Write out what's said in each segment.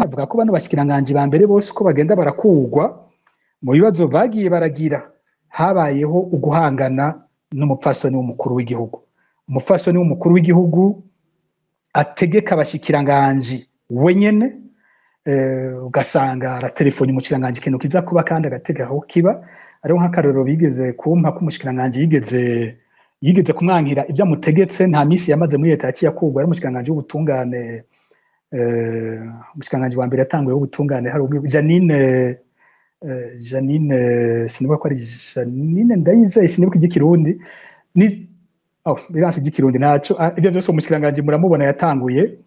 avuga ko bano bashikiranganje ba mbere bose uko bagenda barakugwa mu bibazo bagiye baragira habayeho uguhangana n'umupfasoni w'umukuru w'igihugu. Umupfasoni w'umukuru w'igihugu ategeka abashikiranganje wenyene, ugasanga aratelefoni umushikiranganje ikintu kiza kuba kandi agatega aho kiba. Ariho nk'akarorero bigeze kumpa ko umushikiranganje yigeze kumwankira ibyo amutegetse, nta misi yamaze muri leta yaciye akugwa. Ari umushikiranganje w'ubutungane, umushikiranganje wa mbere yatanguye w'ubutungane hari Janine sinibuka ko ari Janine Ndayizeye, sinibuka igikirundi ni biranse igikirundi naco. Ibyo byose umushikiranganje muramubona yatanguye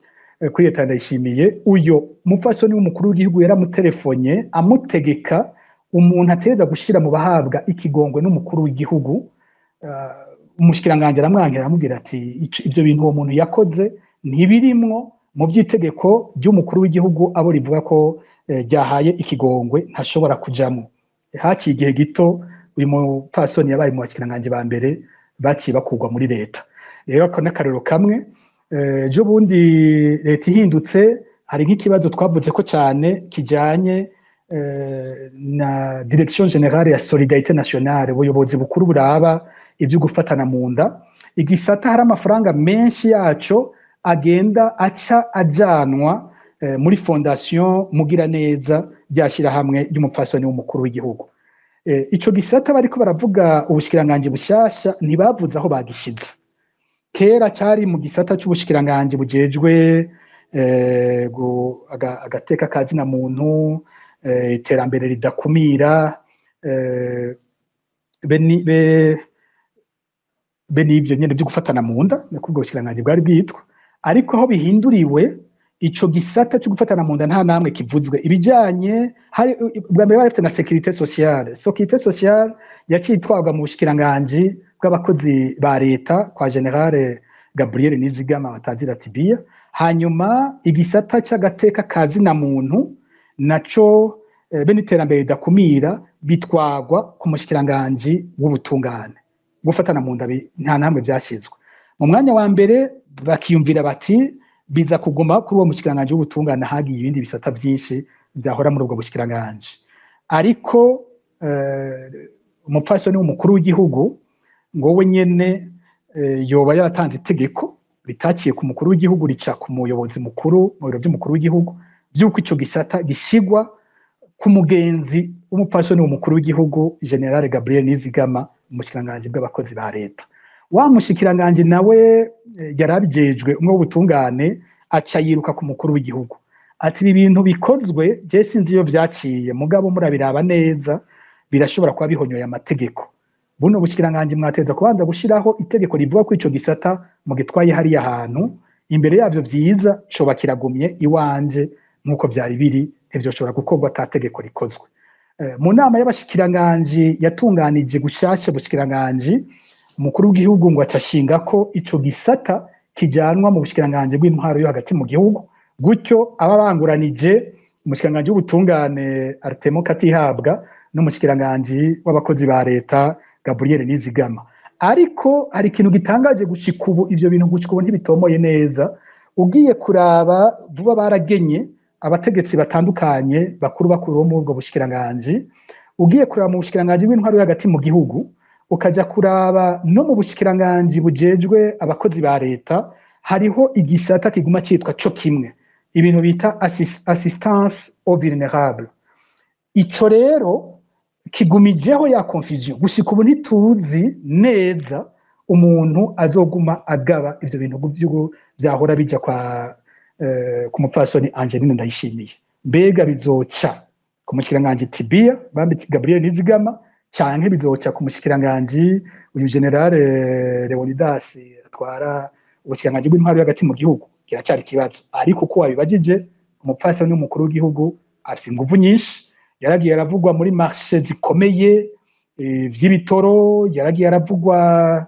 kuri leta Ndayishimiye. Uyo mupfasoni w'umukuru w'igihugu yaramutelefone amutegeka umuntu ateza gushira mu bahabwa ikigongwe n'umukuru w'igihugu. Umushikiranganje aramwankira aramubwira ati ibyo bintu uwo muntu yakoze ntibirimwo mu by'itegeko ry'umukuru w'igihugu, abo rivuga ko ryahaye ikigongwe ntashobora kujamo. Haciye igihe gito uyu mupfasoni yabaye mu bashikiranganje ba mbere baciye bakugwa muri leta. Rero ako n'akarero kamwe. Jo bundi leta ihindutse hari nk'ikibazo twavuze ko cyane kijanye na Direction Générale ya Solidarité Nationale, ubuyobozi bukuru buraba ibyo gufatana mu nda. Igisata hari amafaranga menshi yaco agenda aca ajanwa muri fondation Mugiraneza ryashira hamwe y'umupfasoni w'umukuru w'igihugu. Ico gisata bariko baravuga ubushikiranganje bushasha ntibavuze aho bagishize. Kera cyari mu gisata cy'ubushikiranganje bujejwe agateka kazina muntu, iterambere ridakumira, benivyo nyene byo gufatana mu nda niko ubwo bushikiranganje bwari bwitwa. Ariko aho bihinduriwe ico gisata cyo gufatana mu nda nta namwe kivuzwe. Ibijanye hari bwa mbere barafite na sécurité sociale. Sécurité sociale yacitwagwa mu bushikiranganje bw'abakozi ba leta kwa General Gabriel Nizigama batazira Tibia. Hanyuma igisata cy'agateka kazina muntu naco beniterambere ridakumira bitwagwa ku mushikiranganje w'ubutungane. Gufatana mu nda nta namwe byashizwe. Mu mwanya wa mbere bakiyumvira bati biza kuguma kuri uwo mushikiranganje w'ubutungane, hagiye ibindi bisata byinshi byahora muri ubwo bushikiranganje. Ariko umupfasoni w'umukuru w'igihugu ngo we nyene yoba yaratanze itegeko ritaciye ku mukuru w'igihugu rica ku muyobozi mukuru mu biro by'umukuru w'igihugu by'uko ico gisata gishigwa ku mugenzi w'umupfasoni w'umukuru w'igihugu General Gabriel Nizigama, umushikiranganje bw'abakozi ba leta. Wa mushikiranganje nawe yarabijejwe umwe w'ubutungane aca yiruka ku mukuru w'igihugu ati ibi bintu bikozwe je sinzi iyo vyaciye, mugabo murabiraba neza birashobora kuba bihonyoye amategeko. Buno bushikiranganje mwateza kubanza gushiraho itegeko rivuga ko ico gisata mu gitwaye hari ahantu imbere yavyo vyiza coba kiragumye iwanje nkuko vyari biri, ivyo shobora gukorwa atategeko rikozwe. Mu nama y'abashikiranganje yatunganije gushasha bushikiranganje, umukuru w'igihugu ngo acashinga ko ico gisata kijanwa mu bushikiranganje bw'intwaro yo hagati mu gihugu, gutyo ababanguranije umushikiranganje w'ubutungane Artemo Katihabwa n'umushikiranganje w'abakozi ba leta Gabriel Nizigama. Ariko hari ikintu gitangaje gushika ubu, ivyo bintu gushika ubu ntibitomoye neza. Ugiye kuraba vuba baragenye abategetsi batandukanye bakuru bo mu bwo bushikiranganje, ugiye kuraba mu bushikiranganje bw'intwaro yo hagati mu gihugu, ukaja kuraba no mu bushikiranganje bujejwe abakozi ba leta, hariho igisata kiguma citwa co kimwe, ibintu bita assistance aux vulnérables. Ico rero kigumijeho ya confusion gushika ubu ntituzi neza umuntu azoguma agaba ivyo bintu byahora bija kwa ku mupfasoni Angeline Ndayishimiye. Mbega bizoca ku mushikiranganje Tibia bambitse Gabriel Nizigama canke bizoca ku mushikiranganje uyu General Leonidas atwara ubushikiranganje bw'intwaro hagati mu gihugu? Kiracari kibazo. Ariko uko wabibajije umupfasoni n'umukuru w'igihugu afite inguvu nyinshi, yaragiye aravugwa muri marché zikomeye vy'ibitoro, yaragiye aravugwa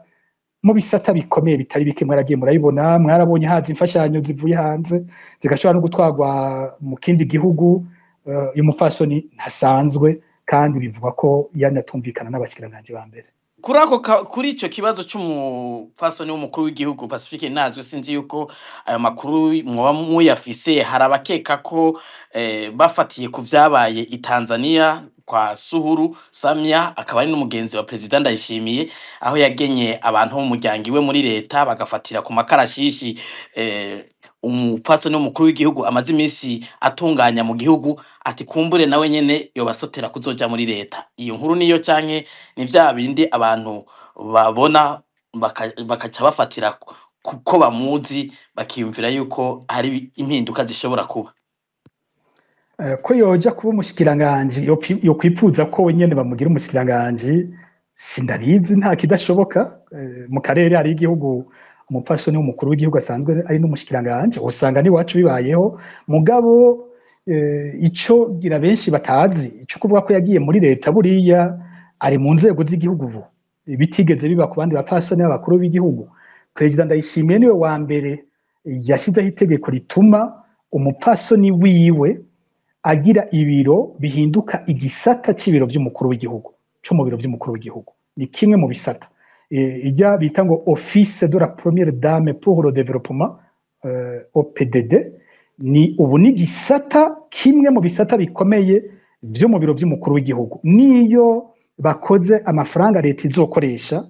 mu bisata bikomeye bitari bike. Mwaragiye murabibona, mwarabonye hazi imfashanyo zivuye hanze zigashobora no gutwagwa mu kindi gihugu. Uyu mupfasoni ntasanzwe kandi bivugwa ko yanatumvikana n'abashikiranganje ba mbere. kuri ico kibazo c'umupfasoni w'umukuru w'igihugu Pacifique Nazwe, sinzi yuko ayo makuru mwoba muyafise. Hari abakeka ko bafatiye ku vyabaye i Tanzania kwa Suhuru Samia, akaba ari n'umugenzi wa Perezida Ndayishimiye, aho yagenye abantu bo mu muryango iwe muri leta bagafatira ku makarashishi umupfasoni w'umukuru w'igihugu amaze iminsi atunganya mu gihugu, ati kumbure nawe nyene yobasotera kuzoja muri leta. Iyo nkuru niyo canke ni vya bindi abantu babona bakaca bafatira kuko bamuzi bakiyumvira yuko hari impinduka zishobora kuba? Ko yoja kuba umushikiranganji yo kwipfuza ko wenyene bamugira umushikiranganji sindabizi, nta kidashoboka. Mu karere hari igihugu umupfasoni w'umukuru w'igihugu asanzwe ari n'umushikiranganji, usanga n'iwacu bibayeho. Mugabo ico gira benshi batazi, ico kuvuga ko yagiye muri leta, buriya ari mu nzego z'igihugu ubu, bitigeze biba ku bandi bapfasoni b'abakuru b'igihugu. Perezida Ndayishimiye niwe wa mbere yashyizeho itegeko rituma umupfasoni wiwe agira ibiro bihinduka igisata c'ibiro vy'umukuru w'igihugu, co mu biro vy'umukuru w'igihugu. Ni kimwe mu bisata ijya bita ngo Office de la Première Dame pour le Développement, OPDD. Ni ubu ni gisata kimwe mu bisata bikomeye vyo mu biro vy'umukuru w'igihugu. Niyo bakoze amafaranga leta izokoresha,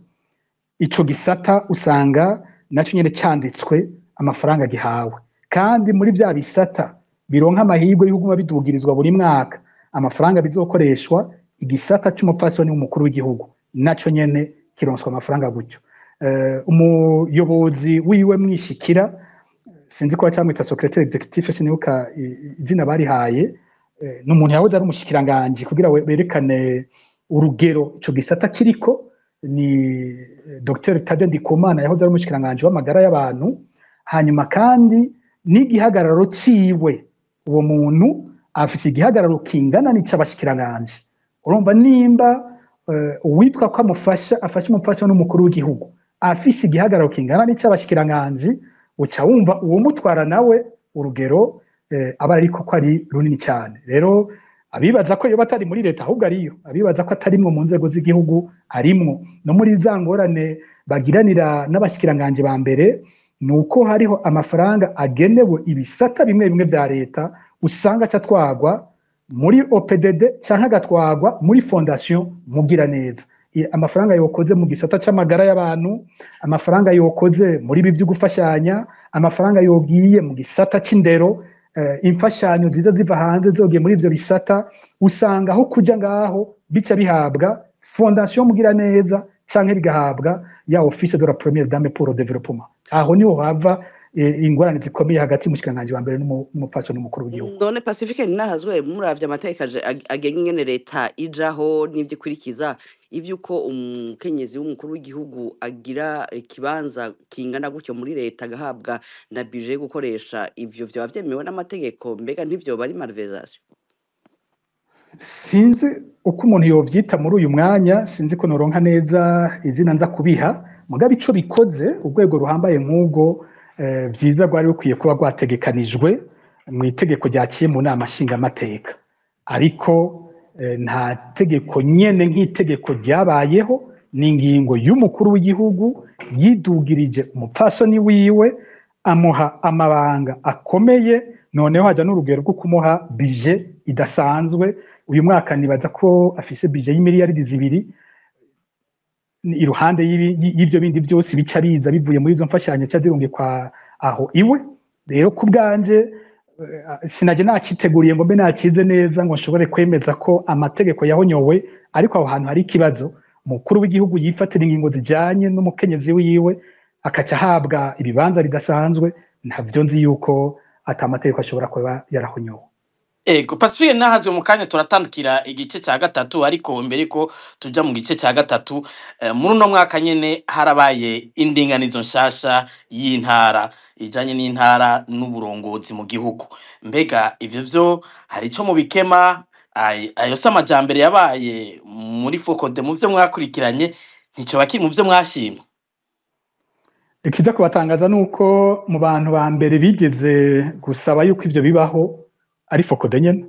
ico gisata usanga naco nyene canditswe amafaranga gihawe. Kandi muri vya bisata bironka amahirwe y'uguma bidugirizwa buri mwaka amafaranga bizokoreshwa, igisata c'umupfasoni w'umukuru w'igihugu naco nyene kironswa amafaranga gutyo. Umuyobozi wiwe mwishikira, sinzi ko bacamwita secrétaire exécutif, sinibuka izina barihaye, n'umuntu yahoze ari umushikiranganji kugira berekane urugero ico gisata kiriko. Ni Dr Tade Ndikumana yahoze ari umushikiranganji w'amagara y'abantu. Hanyuma kandi n'igihagararo ciwe, uwo muntu afise igihagararo kingana n'ic'abashikiranganji. Urumva nimba uwitwa ko afasha umupfasoni n'umukuru w'igihugu afise igihagararo kingana n'ic'abashikiranganji, uca wumva uwo mutwara nawe urugero aba ariko ko ari runini cyane. Rero abibaza ko yoba atari muri leta ahubwo ariyo, abibaza ko atarimwo mu nzego z'igihugu arimwo. No muri za ngorane bagiranira n'abashikiranganji ba mbere, nuko hariho amafaranga agenewe ibisata bimwe bimwe vya leta usanga catwagwa muri OPDD canke agatwagwa muri fondation Mugiraneza. Amafaranga yokoze mu gisata c'amagara y'abantu, amafaranga yokoze muri ibi vy'ugufashanya, amafaranga yogiye mu gisata c'indero, imfashanyo ziza ziva hanze zogiye muri ivyo bisata, usanga aho kuja ngaho bica bihabwa fondation Mugiraneza canke bigahabwa ya Office de la Première Dame pour le Développement. Aho niho hava ingorane zikomeye hagati y'umushikiranganji wa mbere n'umupfasoni n'umukuru w'igihugu. None Pacifique Ninahazwe, muravye amateka agenga ingene leta ijaho n'ivyo ikurikiza, ivyuko umukenyezi w'umukuru w'igihugu agira ikibanza kingana gutyo muri leta agahabwa na budget yo gukoresha, ivyo vyoba vyemewe n'amategeko? Mbega ntivyoba ari malversation? Sinzi uko umuntu yovyita muri uyu mwanya, sinzi ko noronka neza izina nza kubiha. Mugabe ico bikoze urwego ruhambaye nk'ubwo, vyiza rwari rukwiye kuba rwategekanijwe mu itegeko ryaciye mu nama nshingamateka. Ariko nta tegeko nyene nk'itegeko ryabayeho, n'ingingo y'umukuru w'igihugu yidugirije umupfasoni wiwe, amuha amabanga akomeye, noneho haja n'urugero rwo kumuha budget idasanzwe. Uyu mwaka nibaza ko afise budget y'imiliyaridi 2, iruhande y'ivyo bindi byose bica biza bivuye muri izo mfashanyo cyazirungikwa aho iwe. Rero ku bwanje sinaje naciteguriye ngo mbe nacize neza ngo nshobore kwemeza ko amategeko yahonyowe, ariko aho hantu hari ikibazo. Umukuru w'igihugu yifatira ingingo zijanye n'umukenyezi wiwe akaca ahabwa ibibanza bidasanzwe, ntavyo nzi yuko ata amategeko ashobora kuba yarahonyowe. Ego Pacifique Ninahazwe, mu kanya turatandukira igice ca gatatu, ariko mbere ko tuja mu gice ca gatatu, muri uno mwaka nyene harabaye indinganizo nshasha y'intara ijanye n'intara n'uburongozi mu gihugu. Mbega ivyo vyo hari ico mu bikema? Ayo se amajambere yabaye muri Focode mu vyo mwakurikiranye ntico bakiri mu vyo mwashimye? Ikiza kubatangaza nuko mu bantu ba mbere bigeze gusaba yuko ivyo bibaho ari Focode nyene.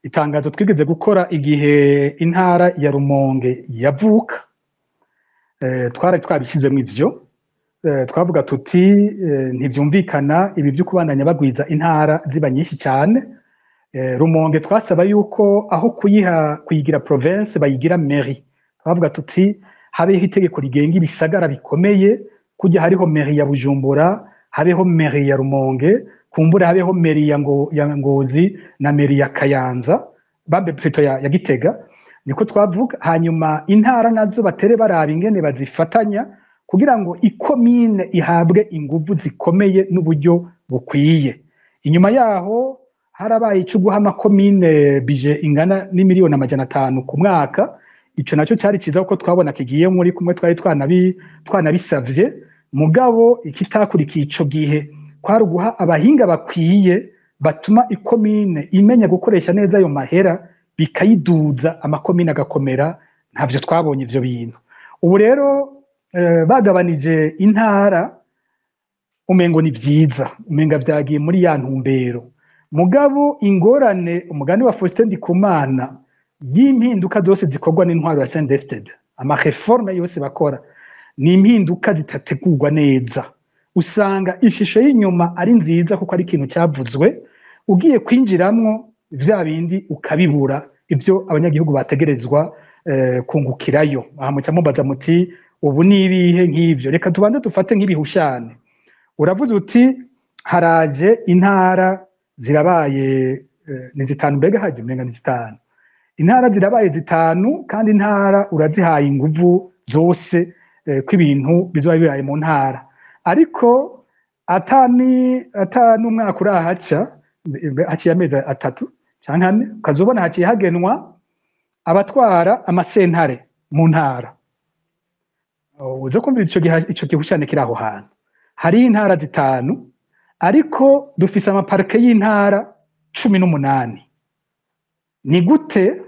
Itangazo twigeze gukora igihe intara ya Rumonge yavuka, twari twabishizemo ivyo twavuga tuti ntivyumvikana ibi vyo kubandanya bagwiza intara ziba nyinshi cyane. Rumonge twasaba yuko aho kuyigira province bayigira mairie. Twavuga tuti habeho itegeko rigenga ibisagara bikomeye, kujya hariho mairie ya Bujumbura, habeho mairie ya Rumonge, kumbura habeho mairie ya Ngozi na mairie ya Kayanza, bambe plutôt ya Gitega. Niko twavuga. Hanyuma intara nazo batere baraba ingene bazifatanya kugira ngo ikomine ihabwe inguvu zikomeye n'uburyo bukwiye. Inyuma yaho harabaye ico guha amakomine bije ingana n'imiliyoni 500 ku mwaka. Ico naco cyari ciza kuko twabona kigiye muri kumwe twari twanabisavye, mugabo ikitakurikiye ico gihe kwari guha abahinga bakwiye batuma ikomine imenya gukoresha neza ayo mahera, bikayiduza amakomine agakomera. Ntavyo twabonye ivyo bintu. Ubu rero bagabanije intara, umengo ni vyiza, umenga vyagiye muri ya ntumbero. Mugabo ingorane, umugani wa Faustin Ndikumana, y'impinduka zose zikorwa n'intwaro ya CNDD-FDD, amareforme yose bakora ni impinduka zitategurwa neza. Usanga ishusho y'inyuma ari nziza kuko ari ikintu cyavuzwe, ugiye kwinjiramwo vya bindi ukabibura ibyo abanyagihugu bategerezwa kungukirayo. Muca mubaza muti ubu nibihe nk'ivyo? Reka tubanze dufate nk'ibihushane. Uravuze uti haraje intara zirabaye ni zitanu, mbega haje umenga ni zitanu. Intara zirabaye zitanu, kandi intara urazihaye inguvu zose ko ibintu bizoba biraye mu ntara. Ariko atani umwaka urahaca, haciye amezi 3 canke 4, ukazobona haciye hagenwa abatwara amasentare mu ntara. Uzo kumvira ico gihushane kiri aho hantu. Hari intara zitanu, ariko dufise amaparke y'intara 18. Ni gute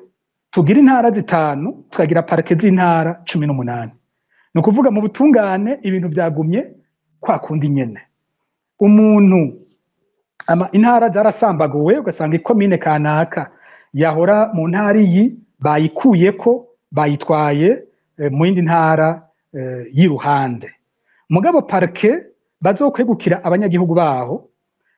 tugira intara zitanu tukagira parke z'intara 18? No kuvuga mu butungane ibintu byagumye kwa kundi nyene. Umuntu intara zarasambaguwe, ugasanga ikomine kanaka yahora mu ntara iyi bayikuyeko, bayitwaye mu yindi ntara y'iruhande. Mugabo parke bazokwegukira abanyagihugu baho,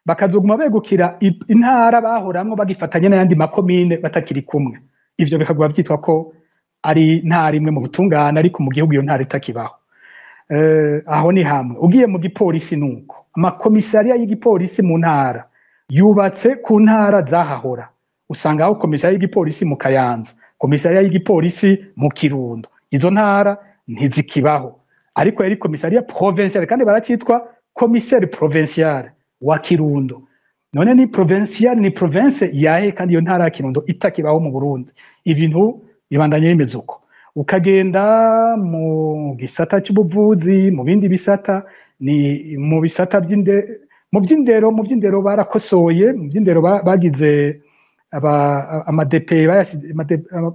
bakazoguma begukira intara bahoramwo bagifatanye n'ayandi makomine batakiri kumwe. Ivyo bikagwa vyitwa ko ari ntara imwe mu butungane, ariko mu gihugu iyo ntara itakibaho. Aho ni hamwe. Ugiye mu gipolisi nuko, amakomisariya y'igipolisi mu ntara yubatse ku ntara zahahora. Usanga aho komisariya y'igipolisi mu Kayanza, komisariya y'igipolisi mu Kirundo, izo ntara ntizikibaho. Ariko yari komisariya provinciale, kandi baracitwa commissaire provincial wa Kirundo. None ni provincial, ni province yahe kandi iyo ntara ya Kirundo itakibaho mu Burundi. Ibintu bibandanye bimeze uko. Ukagenda mu gisata cy'ubuvuzi, mu bindi bisata, ni mu bisata by'indero barakosoye, mu by'indero bagize ama-DP,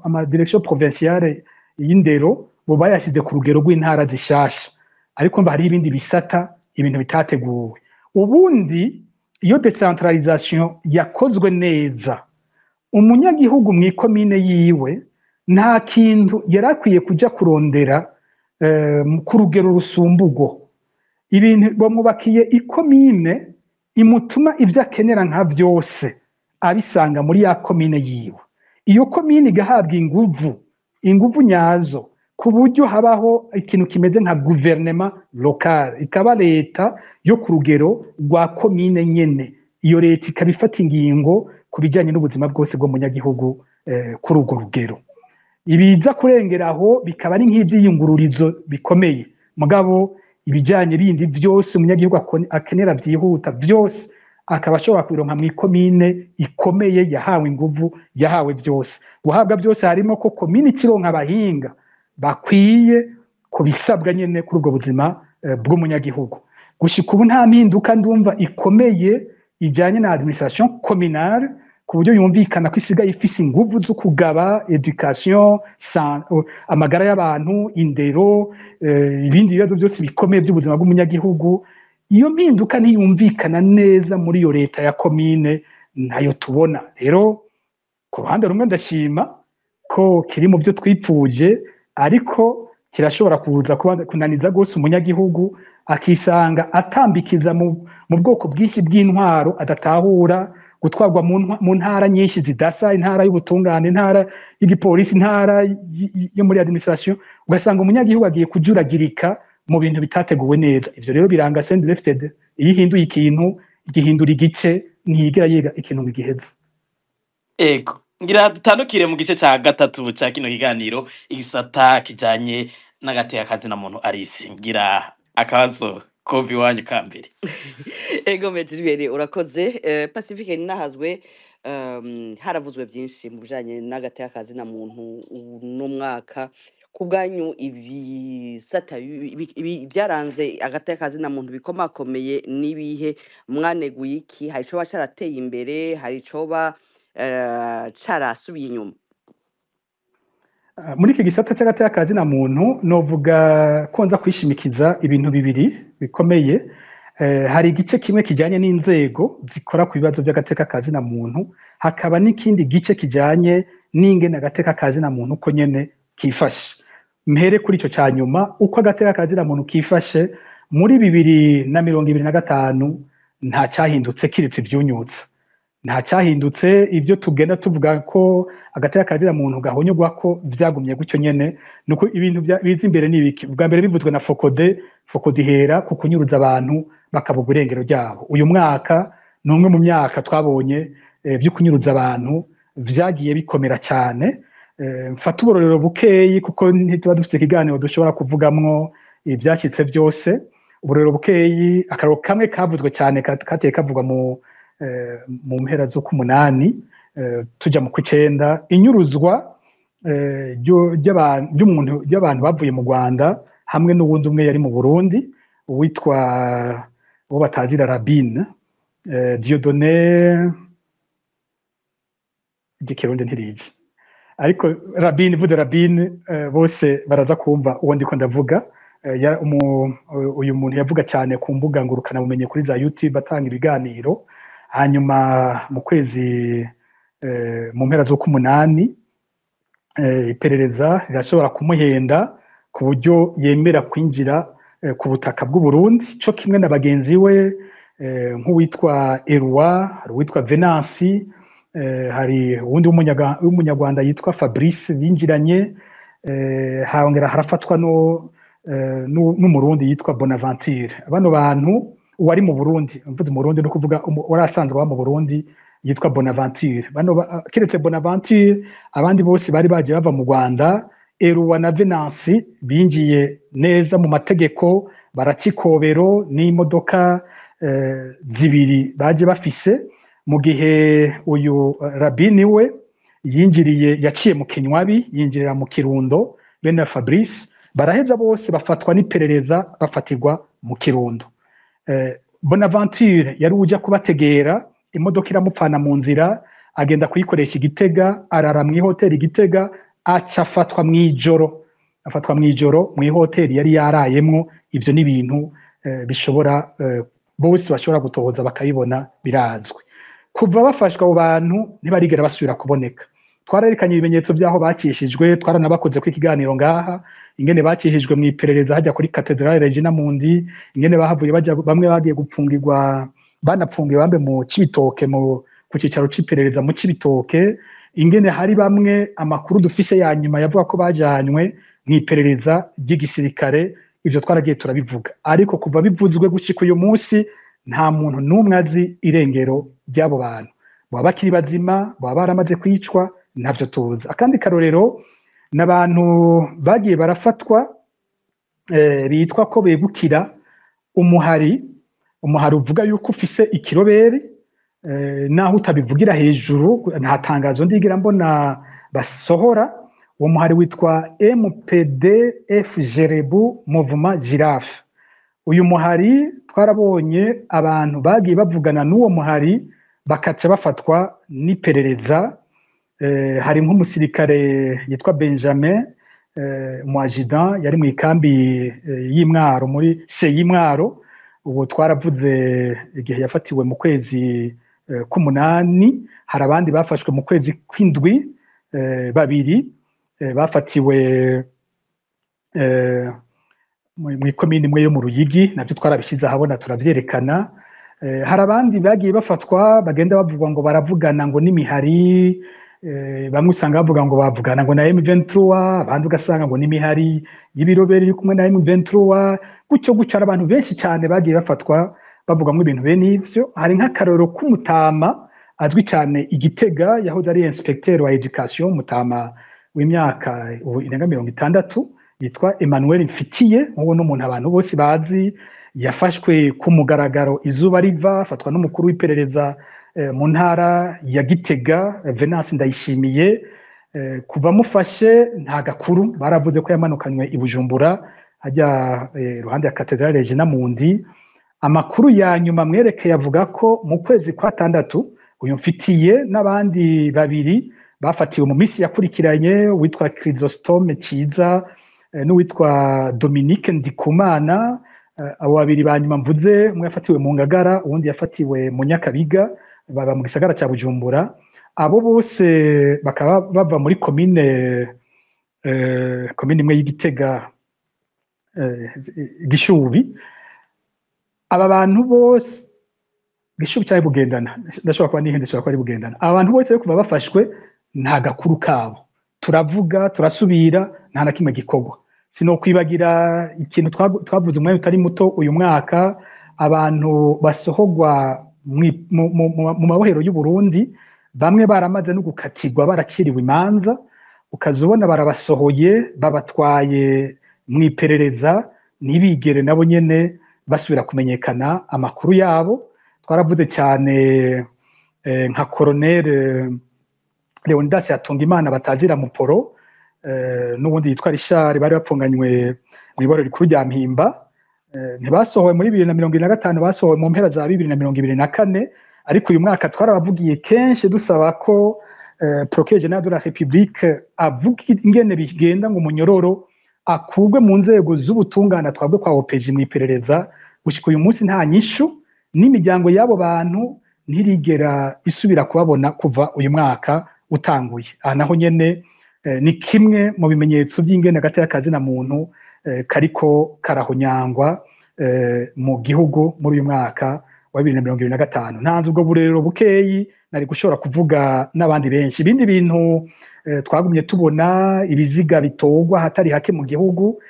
ama-direction provinciale y'indero, bo bayashyize ku rugero rw'intara zishasha. Ariko mba hari ibindi bisata ibintu bitateguwe. Ubundi iyo decentralisation yakozwe neza, umunyagihugu mu ikomine yiwe nta kintu yarakwiye kuja kurondera ku rugero rusumbugo. Ibintu bamubakiye ikomine imutuma ivyo akenera nka vyose abisanga muri ya komine yiwe. Iyo komine igahabwa inguvu nyazo, ku buryo habaho ikintu kimeze nka gouvernement local, ikaba leta yo ku rugero rwa komine nyene. Iyo leta ikabifata ingingo ku bijanye n'ubuzima bwose bwo munyagihugu kuri urwo rugero. Ibiza kurengeraho bikaba ari nk'ivyiyungururizo bikomeye. Mugabo ibijanye bindi vyose umunyagihugu akenera vyihuta vyose akaba ashobora kubironka mu ikomine ikomeye yahawe inguvu, yahawe vyose. Guhabwa byose harimo ko komine ikironka abahinga bakwiye kubisabwa nyene kuri ubwo buzima bw'umunyagihugu. Gushika ubu nta mpinduka ndumva ikomeye ijanye na administration communale, ku buryo yumvikana ko isigaye ifise inguvu zo kugaba education, amagara y'abantu, indero, ibindi bibazo byose bikomeye by'ubuzima bw'umunyagihugu. Iyo mpinduka ntiyumvikana neza muri iyo leta ya komine, nayo tubona. Rero ku ruhande rumwe ndashima ko kiri mu byo twipfuje, ariko kirashobora kuza kunaniza gose umunyagihugu akisanga atambikiza mu bwoko bwinshi bw'intwaro adatahura, gutwarwa mu ntara nyinshi zidasa, intara y'ubutungane, intara y'igipolisi, intara yo muri administration, ugasanga umunyagihugu agiye kujuragirika mu bintu bitateguwe neza. Ivyo rero biranga CNDD-FDD, iyo ihinduye ikintu igihindura igice, ntiyigera yiga ikintu ngo igiheze. Ego, ngira dutandukire mu gice ca gatatu ca kino kiganiro, igisata kijanye n'agateka kazina muntu Alice. Ngira akabazo kovi wanyu kambere. Ego Metri urakoze. Pacifique Ninahazwe, haravuzwe byinshi mu bijanye n'agateka kazina muntu no mwaka. Kubwanyu ibisata byaranze agateka kazina muntu bikomakomeye nibihe, mwaneguye iki? Hari ico bacarateye imbere, hari ico carasubiye inyuma? Muri iki gisata cy'agateka kazina muntu novuga ko nza kwishimikiza ibintu bibiri bikomeye. Hari igice kimwe kijanye n'inzego zikora ku bibazo by'agateka kazina muntu, hakaba n'ikindi gice kijanye n'ingene agateka kazina muntu uko nyene kifashe. Mpere kuri ico ca nyuma, uko agateka kazina muntu kifashe muri 2025 nta cyahindutse kiretse ivyunyutse. Nta cyahindutse, ivyo tugenda tuvuga ko agateka kazina muntu gahonyogwa ko vyagumye gutyo nyene, nuko ibintu biza imbere n'ibiki. Bwa mbere bivuzwe na Fokode ihera ku kunyuruza abantu bakabuga irengero ryabo. Uyu mwaka numwe mu myaka twabonye byo kunyuruza abantu vyagiye bikomera cyane. Mfata uburorero bukeyi kuko ntituba dufite ikiganiro dushobora kuvugamwo ivyashitse byose. Uburorero bukeyi, akararo kamwe kavuzwe cyane kateye kavugwa mu mpera zo ku 8 tujya mu 9, inyuruzwa ry'abantu bavuye mu Rwanda hamwe n'uwundi umwe yari mu Burundi witwa uwo batazira Rabine, Dieudonné igikirundi ntirije, ariko Rabine, vuze Rabine bose baraza kumva uwo ndiko ndavuga. Uyu muntu yavuga cyane ku mbuga ngurukana bumenye kuri za YouTube atanga ibiganiro. Hanyuma mu kwezi mu mpera zo ku 8 iperereza rirashobora kumuhenda ku buryo yemera kwinjira ku butaka bw'u Burundi, cyo kimwe na bagenzi we nk'uwitwa Eloi, uwitwa Venansi, hari uwundi w'umunyarwanda yitwa Fabrice binjiranye, hongera harafatwa n'umurundi yitwa Bonaventure. Abano bantu uwari mu Burundi, mvuze mu Burundi no kuvuga warasanzwe wa mu Burundi yitwa Bonaventure. Kiretse Bonaventure abandi bose bari baje bava mu Rwanda. Eloi na Venansi binjiye neza mu mategeko, barakikobero n'imodoka zibiri baje bafise, mu gihe uyu Rabini we yinjiriye yaciye mu Kinywabi, yinjirira mu Kirundo. Bene Fabrice baraheza bose bafatwa n'iperereza bafatirwa mu Kirundo. Bonaventure yari uja kubategera, imodoka iramupfana mu nzira, agenda kuyikoresha Igitega, arara mu hoteli Igitega, aca afatwa mw'ijoro mu hoteli yari yarayemwo. Ivyo ni ibintu bishobora bose bashobora gutohoza bakayibona, birazwi. Kuva bafashwa abo bantu ntibarigera basubira kuboneka. Twararekanye ibimenyetso byaho bakishijwe, twaranabakoze ku ikiganiro ngaha, ingene bakishijwe mu iperereza hajya kuri Cathedrale Regina Mundi, ingene bahavuye bamwe bagiye gupfungirwa, banapfungiwe bambe mu Cibitoke ku cicaro c'iperereza mu Cibitoke, ingene hari bamwe amakuru dufise ya nyuma yavuga ko bajanywe mu iperereza ry'igisirikare. Ivyo twaragiye turabivuga, ariko kuva bivuzwe gushika uyu munsi nta muntu n'umwe azi irengero ry'abo bantu, baba bakiri bazima, baba baramaze kwicwa, ntavyo tuzi. Akandi karorero n'abantu bagiye barafatwa bitwa ko begukira umuhari uvuga yuko ufise ikiroberi, naho utabivugira hejuru, nta tangazo ndigira mbona basohora. Uwo muhari witwa MPDF Jerebu Mouvement Giraffe. Uyu muhari twarabonye abantu bagiye bavugana n'uwo muhari bakaca bafatwa n'iperereza. Hari nk'umusirikare yitwa Benjamin Mwajidan yari mu ikambi y'Imwaro muri y'Imwaro. Ubu twaravuze igihe yafatiwe mu kwezi ku8. Hari abandi bafashwe mu kwezi kw'indwi, babiri bafatiwe mu ikomine imwe yo mu Ruyigi, navyo twarabishize ahabona turavyerekana. Hari abandi bagiye bafatwa bagenda bavugwa ngo baravugana ngo n'imihari, bamwe usanga bavuga ngo bavugana ngo na M23, abandi ugasanga ngo n'imihari y'ibiroberi iri kumwe na M23, gutyo hari abantu benshi cyane bagiye bafatwa bavugamo ibintu bene ivyo. Hari nk'akarorero k'umutama azwi cyane Igitega, yahoze ari inspecteur wa education, mutama w'imyaka irenga 60, yitwa Emmanuel Mfitiye. Uwo n'umuntu abantu bose bazi, yafashwe ku mugaragaro izuba riva, afatwa n'umukuru w'iperereza mu ntara ya Gitega, Venance Ndayishimiye. Kuva mufashe nta gakuru, baravuze ko yamanukanywe i Bujumbura hajya ruhande ya Cathedrale Regina Mundi. Amakuru ya nyuma mwerekeye avuga ko mu kwezi kwa 6 uyu Mfitiye n'abandi babiri bafatiwe mu misi yakurikiranye, witwa Chrysostome Ciza n'uwitwa Dominique Ndikumana. Abo babiri banyuma mvuze, umwe yafatiwe mu Ngagara, uwundi yafatiwe mu Nyakabiga, baba mu gisagara ca Bujumbura. Abo bose bakaba bava muri komine imwe y'Igitega, Gishubi. Aba bantu bose Gishubi cyari Bugendana, ndashobora kuba nihende, ndashobora kuba ari Bugendana. Aba bantu bose kuva bafashwe nta gakuru kabo, turavuga turasubira, nta na kimwe gikorwa. Sino kwibagira ikintu twavuze umwanya utari muto uyu mwaka, abantu basohogwa mu mabohero y'u Burundi, bamwe baramaze no gukatirwa, baraciriwe imanza, ukazubona barabasohoye babatwaye mwiperereza, ntibigere nabo nyene basubira kumenyekana amakuru yabo. Twaravuze cyane nka Colonel Leonidas Hatungimana batazira Muporo, n'ubundi yitwa Richard, bari bapfunganywe mu iboro rikuru rya Mpimba. Ntibasohowe muri 2025, basohowe mu mpera za 2024, ariko uyu mwaka twarabavugiye kenshi dusaba ko Procureur General de la République avuga ingene bigenda ngo umunyororo akugwe mu nzego z'ubutungane, twabwe kwa OPG mu iperereza. Gushika uyu munsi nta nyishu, n'imiryango y'abo bantu ntirigera isubira kubabona kuva uyu mwaka utanguye. Aha naho nyene ni kimwe mu bimenyetso by'ingene hagati y'akazi na muntu kariko karahonyangwa mu gihugu muri uyu mwaka wa 2025. Ntanze ubwo burero bukeyi nari gushobora kuvuga n'abandi benshi. Ibindi bintu twagumye tubona, ibiziga bitogwa hatari hake mu gihugu,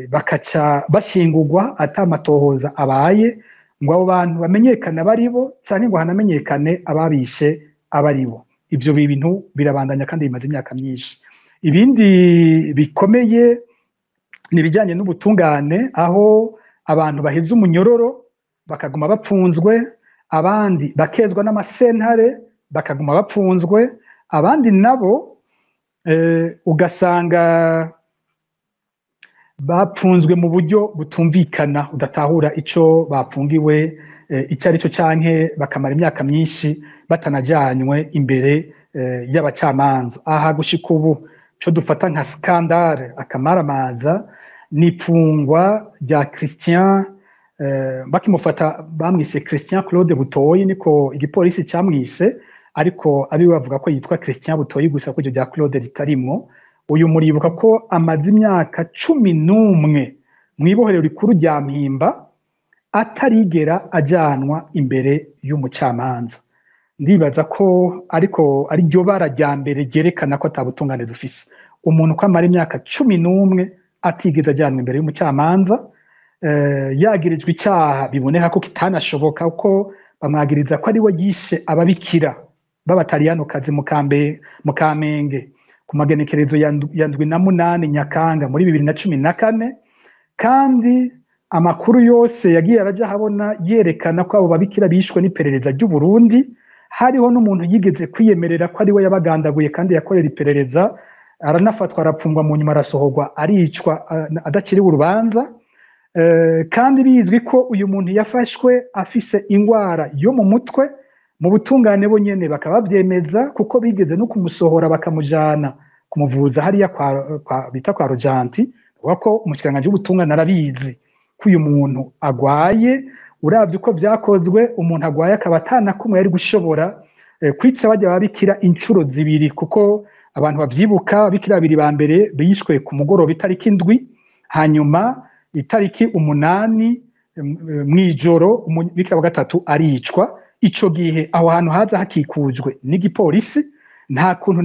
bakaca bashingurwa atamatohoza abaye ngo abo bantu bamenyekana baribo cyane ngo hanamenyekane ababishe abaribo. Ibyo bintu birabandanya kandi bimaze imyaka myinshi. Ibindi bikomeye nibijyanye n'ubutungane, aho abantu baheze umunyororo bakaguma bapfunzwe, abandi bakezwa n'amasentare bakaguma bapfunzwe, abandi nabo ugasanga bapfunzwe mu buryo butumvikana, udatahura ico bapfungiwe icyo ari cyo, canke bakamara imyaka myinshi batanajyanywe imbere y'abacamanza. Aha gushika ubu cyo dufata nka skandale akamaramaza n'ipfungwa rya Christian, bakimufata bamwise Christian Claude Butoyi, niko igipolisi cyamwise, ariko abi bavuga ko yitwa Christian Butoyi gusa, ko rya Claude ritarimwo. Uyu muribuka ko amaze imyaka 11 mu ibohero rikuru rya Mpimba atarigera ajyanwa imbere y'umucamanza. Ndibaza ko ariko ari ryo bara rya mbere ryerekana ko atabutungane dufise. Umuntu ko amara imyaka 11 atigeze ajyanwa imbere y'umucamanza, yagirijwe icyaha biboneka ko kitanashoboka, uko bamwagiriza ko ari we yishe ababikira b'abataliyano kazi mu Kamenge ku magenekerezo ya 8 Nyakanga muri 2014, kandi amakuru yose yagiye arajya habona yerekana ko abo babikira bishwe n'iperereza ry'u Burundi. Hariho n'umuntu yigeze kwiyemerera ko ari we yabagandaguye kandi yakorera iperereza, aranafatwa arapfungwa, mu nyuma arasohorwa aricwa adakiriwe urubanza. Kandi bizwi ko uyu muntu yafashwe afise ingwara yo mu mutwe. Mu butungane bo nyene bakaba bavyemeza, kuko bigeze no kumusohora bakamujana kumuvuza hariya bita kwa Rojanti, wako umushikiranganje w'ubutungane arabizi ko uyu muntu agwaye. Uravye uko vyakozwe, umuntu agwaye akaba atanakumwe yari gushobora kwica bajya babikira incuro zibiri, kuko abantu bavyibuka abikira babiri ba mbere bishwe ku mugoroba itariki 7, hanyuma itariki 8 mwijoro umubikira wa gatatu aricwa. Ico gihe aho hantu haza hakikujwe n'igipolisi, nta kuntu